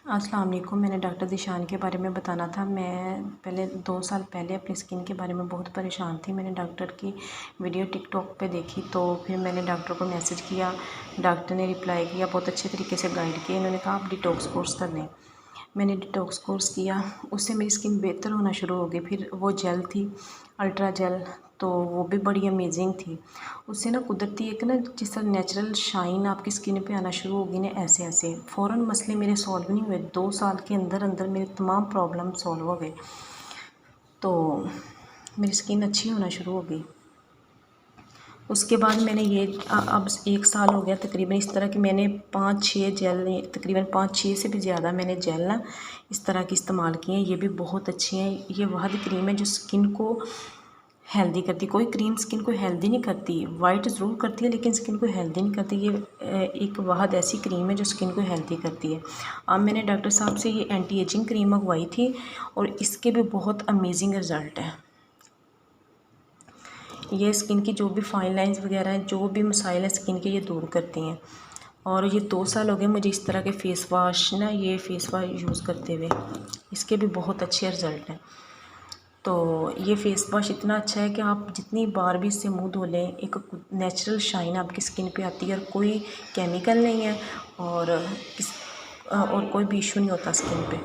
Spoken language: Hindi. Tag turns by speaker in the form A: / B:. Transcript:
A: अस्सलाम वालेकुम। मैंने डॉक्टर ज़ीशान के बारे में बताना था। मैं पहले 2 साल पहले अपनी स्किन के बारे में बहुत परेशान थी। मैंने डॉक्टर की वीडियो टिकटॉक पे देखी, तो फिर मैंने डॉक्टर को मैसेज किया। डॉक्टर ने रिप्लाई किया, बहुत अच्छे तरीके से गाइड किया। इन्होंने कहा आप डिटॉक्स कोर्स कर लें। मैंने डिटॉक्स कोर्स किया, उससे मेरी स्किन बेहतर होना शुरू हो गई। फिर वो जेल थी, अल्ट्रा जेल, तो वो भी बड़ी अमेजिंग थी। उससे ना कुदरती एक ना जिस तरह नेचुरल शाइन आपकी स्किन पे आना शुरू होगी ना, ऐसे ऐसे फ़ौरन मसले मेरे सॉल्व नहीं हुए। 2 साल के अंदर अंदर मेरे तमाम प्रॉब्लम सॉल्व हो गए, तो मेरी स्किन अच्छी होना शुरू हो गई। उसके बाद मैंने ये अब 1 साल हो गया तकरीबन, इस तरह की मैंने 5-6 जेल, तकरीबन 5-6 से भी ज़्यादा मैंने जेल ना इस तरह की इस्तेमाल किए हैं। ये भी बहुत अच्छी हैं। ये वह क्रीम है जो स्किन को हेल्दी करती। कोई क्रीम स्किन को हेल्दी नहीं करती, वाइट ज़रूर करती है लेकिन स्किन को हेल्दी नहीं करती। ये एक वाहद ऐसी क्रीम है जो स्किन को हेल्दी करती है। अब मैंने डॉक्टर साहब से ये एंटी एजिंग क्रीम मंगवाई थी और इसके भी बहुत अमेजिंग रिज़ल्ट है। ये स्किन की जो भी फाइन लाइंस वगैरह हैं, जो भी मसाइल हैं स्किन के, ये दूर करती हैं। और ये 2 साल हो गए मुझे इस तरह के फ़ेस वाश ना, ये फ़ेस वाश यूज़ करते हुए। इसके भी बहुत अच्छे रिज़ल्ट हैं। तो ये फ़ेस वॉश इतना अच्छा है कि आप जितनी बार भी इससे मुंह धो लें, एक नेचुरल शाइन आपकी स्किन पे आती है और कोई केमिकल नहीं है और कोई भी इशू नहीं होता स्किन पे।